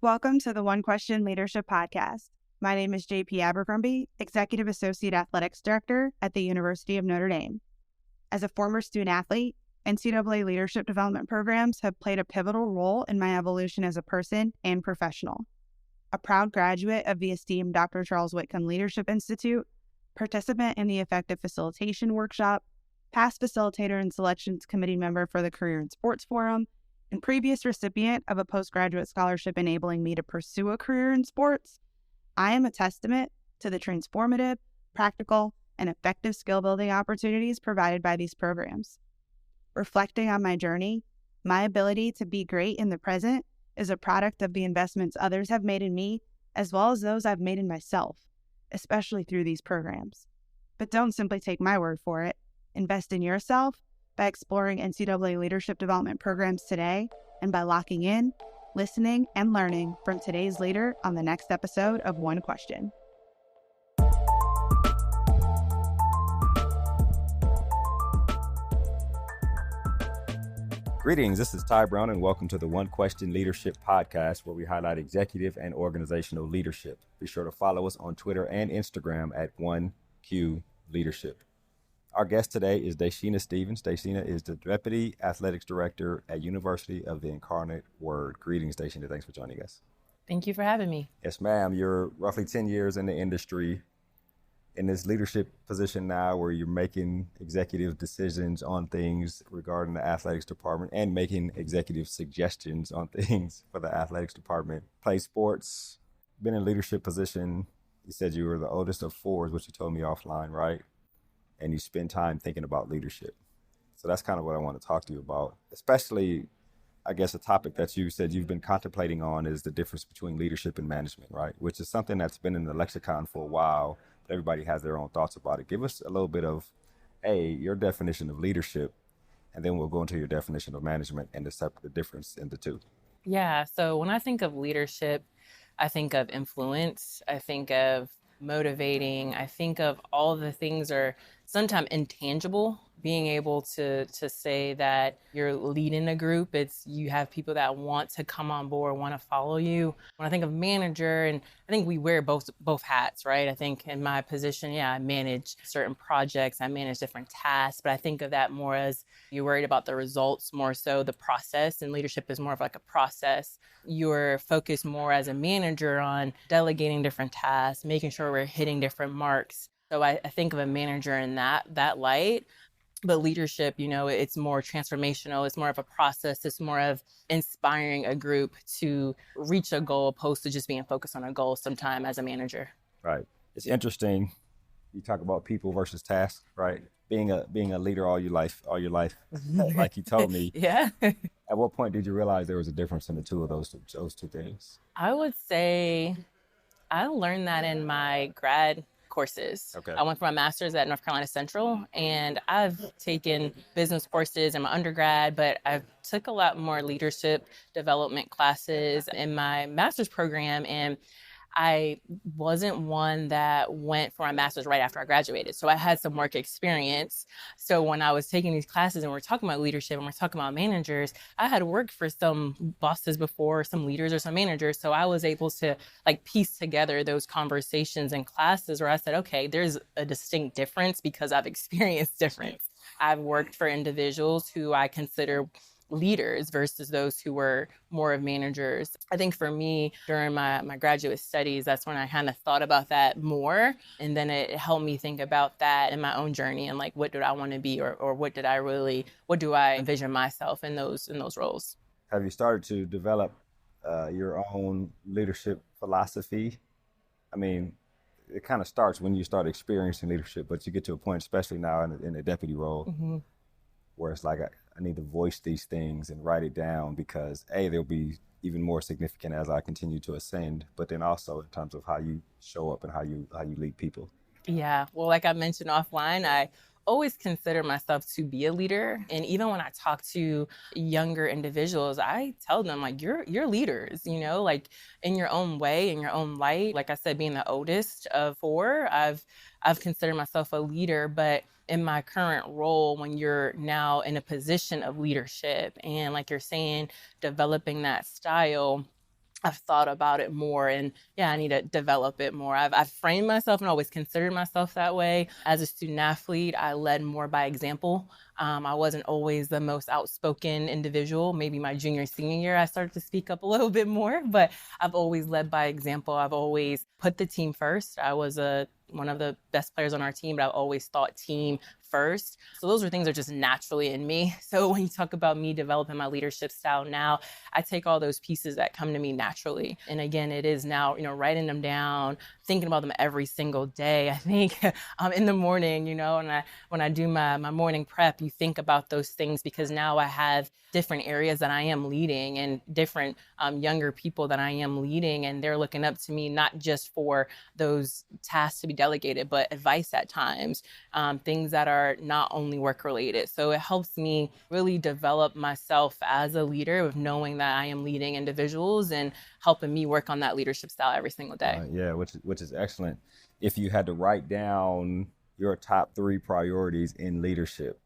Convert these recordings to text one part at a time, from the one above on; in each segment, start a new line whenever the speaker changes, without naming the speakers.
Welcome to the One Question Leadership Podcast. My name is JP Abercrombie, Executive Associate Athletics Director at the University of Notre Dame. As a former student athlete, NCAA leadership development programs have played a pivotal role in my evolution as a person and professional. A proud graduate of the esteemed Dr. Charles Whitcomb Leadership Institute, participant in the Effective Facilitation Workshop, past facilitator and selections committee member for the Career in Sports Forum, and previous recipient of a postgraduate scholarship enabling me to pursue a career in sports, I am a testament to the transformative, practical, and effective skill-building opportunities provided by these programs. Reflecting on my journey, my ability to be great in the present is a product of the investments others have made in me, as well as those I've made in myself, especially through these programs. But don't simply take my word for it. Invest in yourself by exploring NCAA leadership development programs today and by locking in, listening, and learning from today's leader on the next episode of One Question.
Greetings, this is Ty Brown, and welcome to the One Question Leadership Podcast, where we highlight executive and organizational leadership. Be sure to follow us on Twitter and Instagram at 1Q Leadership. Our guest today is DaShena Stevens. DaShena is the Deputy Athletics Director at University of the Incarnate Word. Greetings, DaShena. Thanks for joining us.
Thank you for having me.
Yes, ma'am. You're roughly 10 years in the industry, in this leadership position now where you're making executive decisions on things regarding the athletics department and making executive suggestions on things for the athletics department. Play sports, been in a leadership position. You said you were the oldest of four, is what you told me offline, right? And you spend time thinking about leadership. So that's kind of what I want to talk to you about, especially, I guess, a topic that you said you've been contemplating on is the difference between leadership and management, right? Which is something that's been in the lexicon for a while, but everybody has their own thoughts about it. Give us a little bit of, your definition of leadership, and then we'll go into your definition of management and the difference in the two.
Yeah, so when I think of leadership, I think of influence, I think of motivating, I think of all the things are sometimes intangible. Being able to say that you're leading a group, it's you have people that want to come on board, want to follow you. When I think of manager, and I think we wear both hats, right? I think in my position, I manage certain projects, I manage different tasks, but I think of that more as you're worried about the results, more so the process, and leadership is more of like a process. You're focused more as a manager on delegating different tasks, making sure we're hitting different marks. So I think of a manager in that light. But leadership, it's more transformational. It's more of a process. It's more of inspiring a group to reach a goal opposed to just being focused on a goal sometime as a manager.
Right. It's interesting. You talk about people versus tasks, right? Being a leader all your life, like you told me.
Yeah.
At what point did you realize there was a difference in the two of those two things?
I would say I learned that in my grad courses.
Okay.
I went for my master's at North Carolina Central, and I've taken business courses in my undergrad, but I've took a lot more leadership development classes in my master's program, and I wasn't one that went for my master's right after I graduated. So I had some work experience. So when I was taking these classes and we're talking about leadership and we're talking about managers, I had worked for some bosses before, some leaders or some managers. So I was able to piece together those conversations and classes where I said, okay, there's a distinct difference because I've experienced difference. I've worked for individuals who I consider leaders versus those who were more of managers. I think for me, during my graduate studies, that's when I kind of thought about that more. And then it helped me think about that in my own journey and what do I want to be or what do I envision myself in those roles.
Have you started to develop your own leadership philosophy? I mean, it kind of starts when you start experiencing leadership, but you get to a point, especially now in a deputy role, where it's like, I need to voice these things and write it down because they'll be even more significant as I continue to ascend, but then also in terms of how you show up and how you lead people. Yeah.
Well, like I mentioned offline, I always consider myself to be a leader. And even when I talk to younger individuals, I tell them you're leaders, in your own way, in your own light. Like I said, being the oldest of four, I've considered myself a leader, but in my current role, when you're now in a position of leadership and like you're saying, developing that style, I've thought about it more, and yeah, I need to develop it more. I've framed myself and always considered myself that way. As a student athlete, I led more by example. I wasn't always the most outspoken individual. Maybe my junior, senior year, I started to speak up a little bit more, but I've always led by example. I've always put the team first. I was one of the best players on our team, but I've always thought team first. So those are things that are just naturally in me. So when you talk about me developing my leadership style now, I take all those pieces that come to me naturally. And again, it is now, writing them down, thinking about them every single day. I think in the morning, and when I do my morning prep, you think about those things because now I have different areas that I am leading and different younger people that I am leading. And they're looking up to me, not just for those tasks to be delegated, but advice at times, things that are not only work related. So it helps me really develop myself as a leader with knowing that I am leading individuals and helping me work on that leadership style every single day.
Yeah, which is excellent. If you had to write down your top 3 priorities in leadership,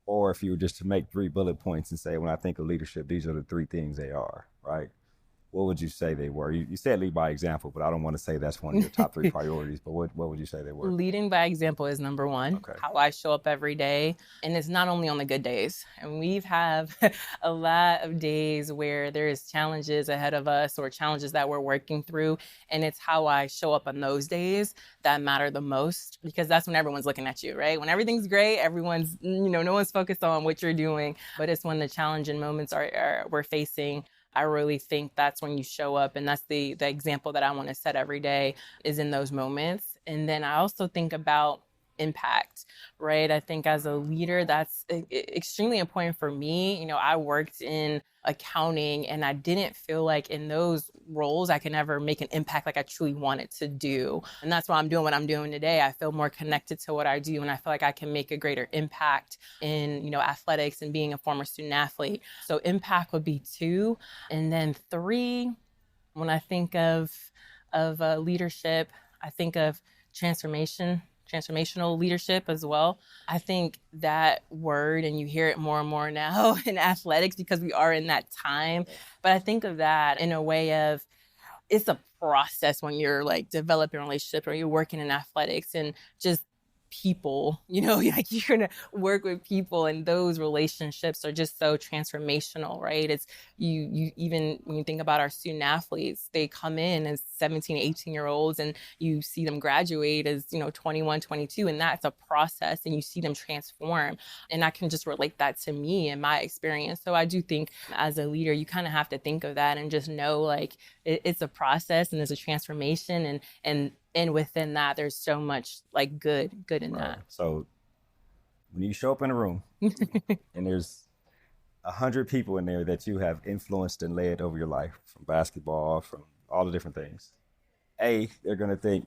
or if you were just to make 3 bullet points and say, when I think of leadership, these are the 3 things they are, right? What would you say they were? You said lead by example, but I don't want to say that's one of your top 3 priorities, but what would you say they were?
Leading by example is number one,
okay.
How I show up every day. And it's not only on the good days. And we've have a lot of days where there's challenges ahead of us or challenges that we're working through. And it's how I show up on those days that matter the most, because that's when everyone's looking at you, right? When everything's great, everyone's, no one's focused on what you're doing. But it's when the challenging moments we're facing, I really think that's when you show up. And that's the example that I want to set every day is in those moments. And then I also think about impact, right? I think as a leader, that's extremely important for me. I worked in accounting and I didn't feel like in those roles I can ever make an impact like I truly wanted to do. And that's why I'm doing what I'm doing today. I feel more connected to what I do and I feel like I can make a greater impact in, athletics and being a former student athlete. So impact would be 2. And then 3, when I think of leadership, I think of transformational leadership as well. I think that word, and you hear it more and more now in athletics because we are in that time, but I think of that in a way of it's a process when you're like developing a relationship or you're working in athletics and just people, like you're going to work with people and those relationships are just so transformational, right? It's you even when you think about our student athletes, they come in as 17, 18-year-olds and you see them graduate as, 21, 22, and that's a process and you see them transform. And I can just relate that to me and my experience. So I do think as a leader, you kind of have to think of that and just know like it's a process and there's a transformation and within that, there's so much like good in that.
So when you show up in a room and there's 100 people in there that you have influenced and led over your life, from basketball, from all the different things, they're going to think,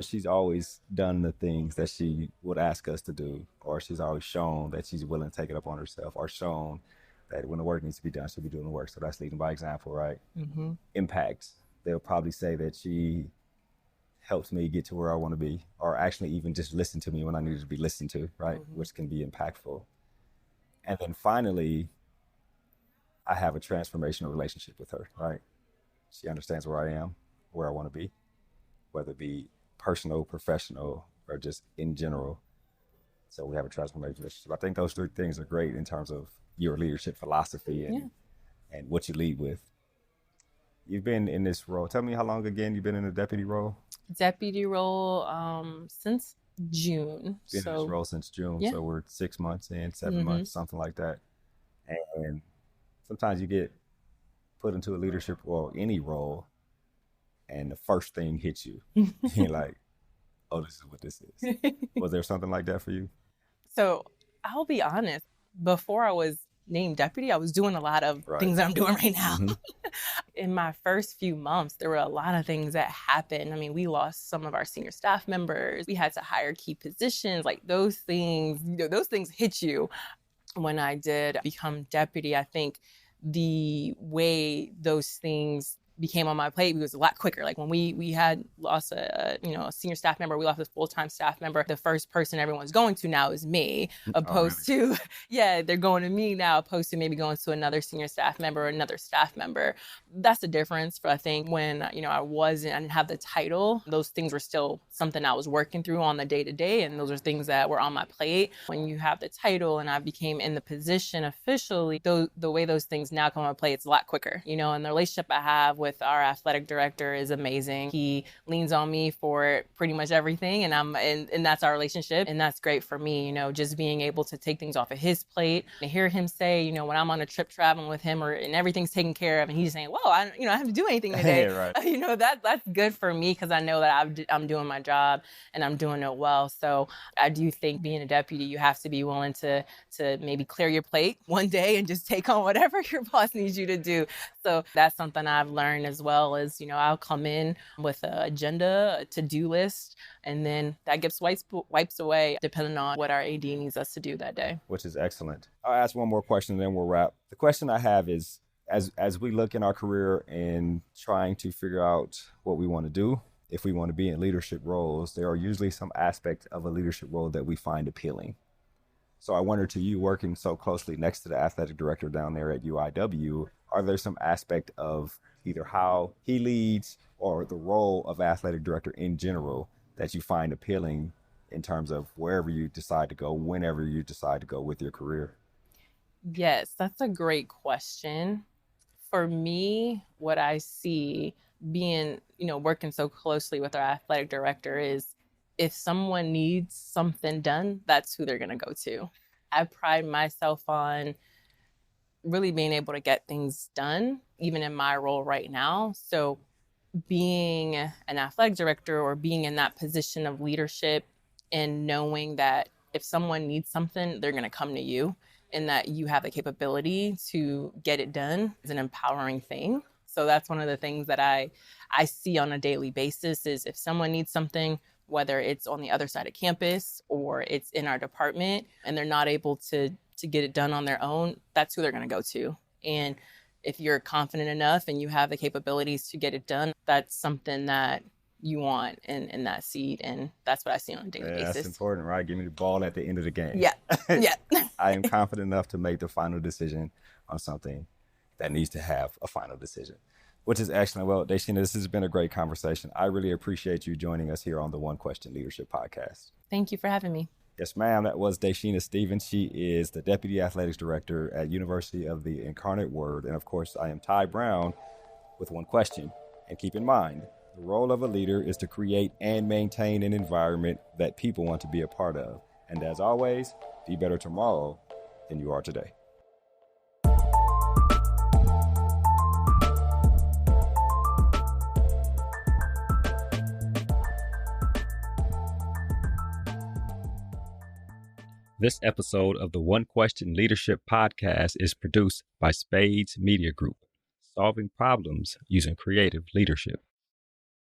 she's always done the things that she would ask us to do, or she's always shown that she's willing to take it up on herself, or shown that when the work needs to be done, she'll be doing the work. So that's leading by example, right? Mm-hmm. Impact. They'll probably say that she helps me get to where I want to be, or actually even just listen to me when I need to be listened to, right? Mm-hmm. Which can be impactful. And then finally, I have a transformational relationship with her, right? She understands where I am, where I want to be, whether it be personal, professional, or just in general. So we have a transformational relationship. I think those 3 things are great in terms of your leadership philosophy and what you lead with. You've been in this role. Tell me how long again you've been in the deputy role?
Deputy role since June.
Been in this role since June. So we're 6 months in, 7
Mm-hmm.
months, something like that. And sometimes you get put into a leadership or any role and the first thing hits you. You're like, oh, this is what this is. Was there something like that for you?
So I'll be honest, before I was named deputy, I was doing a lot of things that I'm doing right now. Mm-hmm. In my first few months, there were a lot of things that happened. I mean, we lost some of our senior staff members. We had to hire key positions. Like those things, those things hit you. When I did become deputy, I think the way those things became on my plate, it was a lot quicker. Like when we had lost a senior staff member, we lost a full-time staff member. The first person everyone's going to now is me, opposed to, they're going to me now, opposed to maybe going to another senior staff member or another staff member. That's the difference. But I think when, I didn't have the title, those things were still something I was working through on the day-to-day. And those are things that were on my plate. When you have the title and I became in the position officially, the way those things now come on my plate, it's a lot quicker, and the relationship I have with our athletic director is amazing. He leans on me for pretty much everything, and that's our relationship, and that's great for me. Just being able to take things off of his plate and hear him say, when I'm on a trip traveling with him and everything's taken care of, and he's saying, "Well, I have to do anything today." Right. That's good for me because I know that I'm doing my job and I'm doing it well. So I do think being a deputy, you have to be willing to maybe clear your plate one day and just take on whatever your boss needs you to do. So that's something I've learned as well as, I'll come in with an agenda, a to-do list, and then that gets wipes away depending on what our AD needs us to do that day.
Which is excellent. I'll ask one more question and then we'll wrap. The question I have is, as we look in our career and trying to figure out what we want to do, if we want to be in leadership roles, there are usually some aspects of a leadership role that we find appealing. So I wonder, to you working so closely next to the athletic director down there at UIW, are there some aspect of either how he leads or the role of athletic director in general that you find appealing in terms of wherever you decide to go, whenever you decide to go with your career?
Yes, that's a great question. For me, what I see being, working so closely with our athletic director is if someone needs something done, that's who they're going to go to. I pride myself on really being able to get things done, even in my role right now. So being an athletic director or being in that position of leadership and knowing that if someone needs something, they're going to come to you and that you have the capability to get it done is an empowering thing. So that's one of the things that I see on a daily basis is if someone needs something, whether it's on the other side of campus or it's in our department and they're not able to get it done on their own, that's who they're going to go to. And if you're confident enough and you have the capabilities to get it done, that's something that you want in that seat. And that's what I see on a daily basis.
That's important, right? Give me the ball at the end of the game.
Yeah.
I am confident enough to make the final decision on something that needs to have a final decision, which is excellent. Well, DaShena, this has been a great conversation. I really appreciate you joining us here on the One Question Leadership Podcast.
Thank you for having me.
Yes, ma'am. That was DaShena Stevens. She is the Deputy Athletics Director at University of the Incarnate Word. And of course, I am Ty Brown with One Question. And keep in mind, the role of a leader is to create and maintain an environment that people want to be a part of. And as always, be better tomorrow than you are today. This episode of the One Question Leadership Podcast is produced by Spades Media Group, solving problems using creative leadership.